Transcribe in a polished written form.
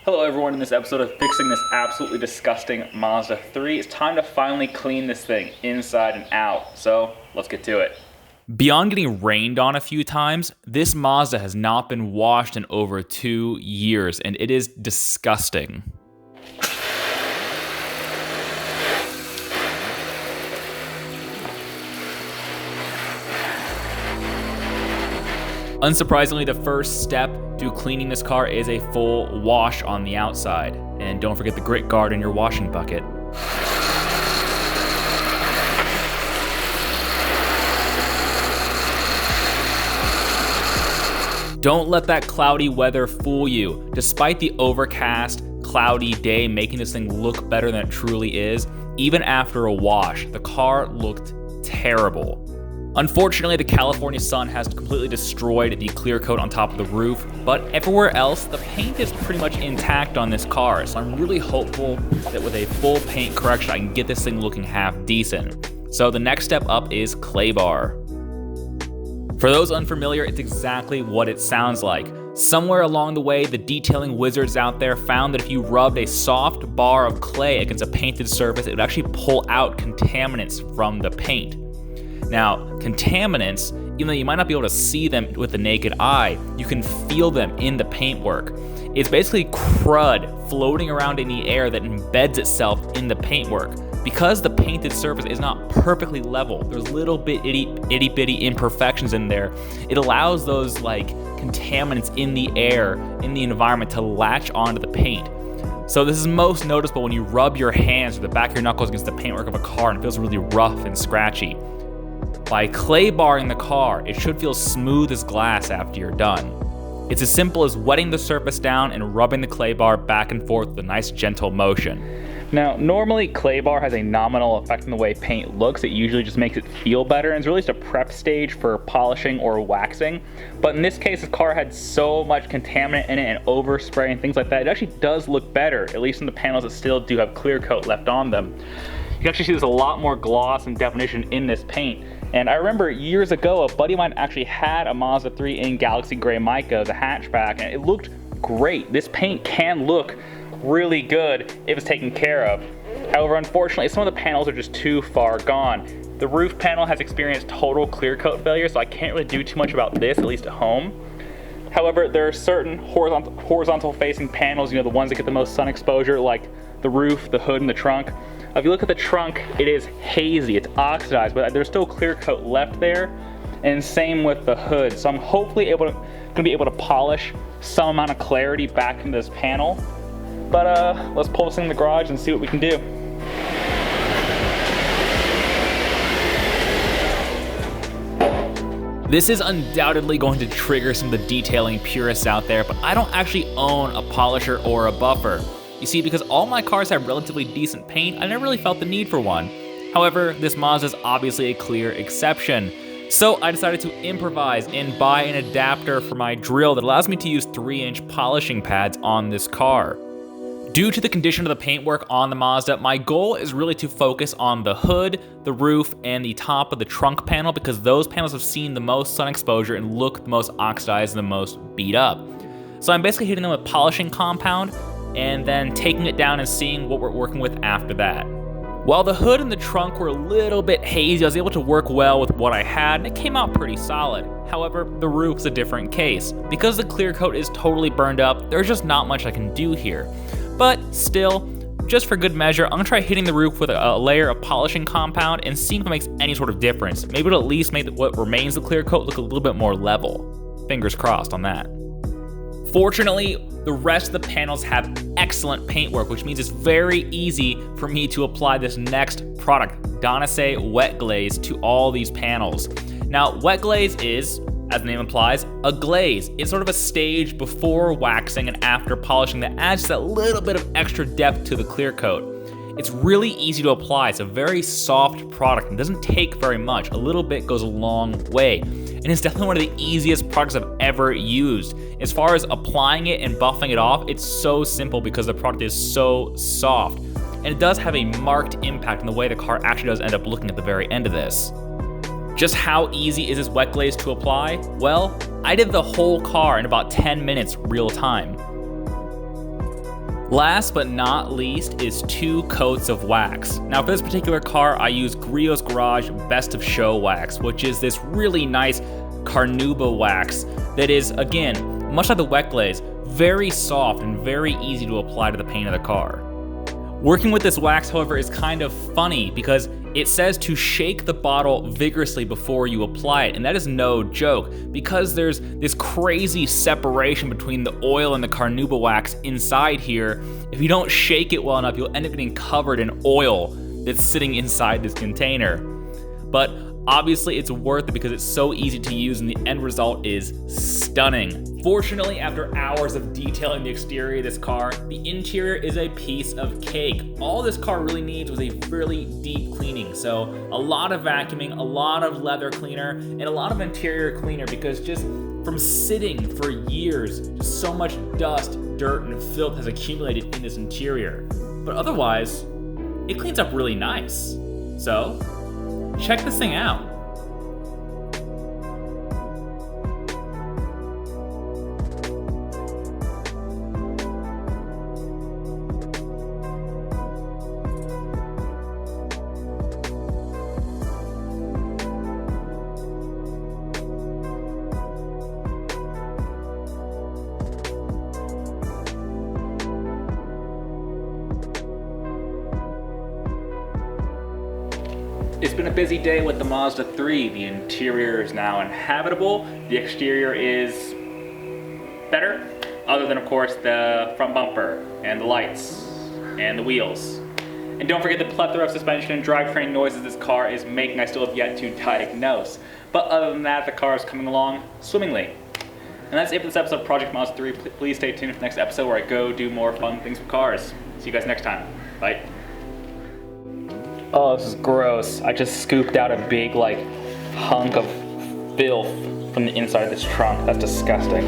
Hello everyone, in this episode of fixing this absolutely disgusting Mazda 3, it's time to finally clean this thing inside and out. So let's get to it. Beyond getting rained on a few times, this Mazda has not been washed in over 2 years, and it is disgusting. Unsurprisingly, the first step to cleaning this car is a full wash on the outside. And don't forget the grit guard in your washing bucket. Don't let that cloudy weather fool you. Despite the overcast, cloudy day making this thing look better than it truly is, even after a wash, the car looked terrible. Unfortunately, the California sun has completely destroyed the clear coat on top of the roof, but everywhere else, the paint is pretty much intact on this car, so I'm really hopeful that with a full paint correction, I can get this thing looking half decent. So the next step up is clay bar. For those unfamiliar, it's exactly what it sounds like. Somewhere along the way, the detailing wizards out there found that if you rubbed a soft bar of clay against a painted surface, it would actually pull out contaminants from the paint. Now, contaminants, even though you might not be able to see them with the naked eye, you can feel them in the paintwork. It's basically crud floating around in the air that embeds itself in the paintwork. Because the painted surface is not perfectly level, there's little bit itty bitty imperfections in there. It allows those contaminants in the air, in the environment, to latch onto the paint. So this is most noticeable when you rub your hands or the back of your knuckles against the paintwork of a car and it feels really rough and scratchy. By clay barring the car, it should feel smooth as glass after you're done. It's as simple as wetting the surface down and rubbing the clay bar back and forth with a nice gentle motion. Now, normally clay bar has a nominal effect on the way paint looks. It usually just makes it feel better, and it's really just a prep stage for polishing or waxing. But in this case, this car had so much contaminant in it and overspray and things like that, it actually does look better, at least in the panels that still do have clear coat left on them. You can actually see there's a lot more gloss and definition in this paint. And I remember years ago, a buddy of mine actually had a Mazda 3 in Galaxy Gray Mica, the hatchback, and it looked great. This paint can look really good if it's taken care of. However, unfortunately, some of the panels are just too far gone. The roof panel has experienced total clear coat failure, so I can't really do too much about this, at least at home. However, there are certain horizontal facing panels, the ones that get the most sun exposure, like the roof, the hood, and the trunk. If you look at the trunk, it is hazy, it's oxidized, but there's still clear coat left there, and same with the hood. So I'm hopefully gonna be able to polish some amount of clarity back into this panel. But let's pull this in the garage and see what we can do. This is undoubtedly going to trigger some of the detailing purists out there, but I don't actually own a polisher or a buffer. You see, because all my cars have relatively decent paint, I never really felt the need for one. However, this Mazda is obviously a clear exception. So I decided to improvise and buy an adapter for my drill that allows me to use 3-inch polishing pads on this car. Due to the condition of the paintwork on the Mazda, my goal is really to focus on the hood, the roof, and the top of the trunk panel because those panels have seen the most sun exposure and look the most oxidized and the most beat up. So I'm basically hitting them with polishing compound and then taking it down and seeing what we're working with after that. While the hood and the trunk were a little bit hazy, I was able to work well with what I had and it came out pretty solid. However, the roof's a different case. Because the clear coat is totally burned up, there's just not much I can do here. But still, just for good measure, I'm gonna try hitting the roof with a layer of polishing compound and seeing if it makes any sort of difference. Maybe it'll at least make what remains the clear coat look a little bit more level. Fingers crossed on that. Fortunately, the rest of the panels have excellent paintwork, which means it's very easy for me to apply this next product, Donase Wet Glaze, to all these panels. Now, wet glaze is, as the name implies, a glaze. It's sort of a stage before waxing and after polishing that adds that little bit of extra depth to the clear coat. It's really easy to apply. It's a very soft product and doesn't take very much. A little bit goes a long way. And it's definitely one of the easiest products I've ever used. As far as applying it and buffing it off, it's so simple because the product is so soft. And it does have a marked impact on the way the car actually does end up looking at the very end of this. Just how easy is this wet glaze to apply? Well, I did the whole car in about 10 minutes real time. Last but not least is 2 coats of wax. Now for this particular car, I use Griot's Garage Best of Show wax, which is this really nice carnauba wax that is, again, much like the wet glaze, very soft and very easy to apply to the paint of the car. Working with this wax, however, is kind of funny because it says to shake the bottle vigorously before you apply it, and that is no joke because there's this crazy separation between the oil and the carnauba wax inside here. If you don't shake it well enough, you'll end up getting covered in oil that's sitting inside this container. But obviously it's worth it because it's so easy to use and the end result is stunning. Fortunately, after hours of detailing the exterior of this car, the interior is a piece of cake. All this car really needs was a fairly deep cleaning. So a lot of vacuuming, a lot of leather cleaner, and a lot of interior cleaner because just from sitting for years, just so much dust, dirt, and filth has accumulated in this interior. But otherwise, it cleans up really nice. So, check this thing out. It's been a busy day with the Mazda 3. The interior is now inhabitable. The exterior is better, other than of course the front bumper and the lights and the wheels. And don't forget the plethora of suspension and drivetrain noises this car is making. I still have yet to diagnose. But other than that, the car is coming along swimmingly. And that's it for this episode of Project Mazda 3. Please stay tuned for the next episode where I go do more fun things with cars. See you guys next time. Bye. Oh, this is gross. I just scooped out a big, hunk of filth from the inside of this trunk. That's disgusting.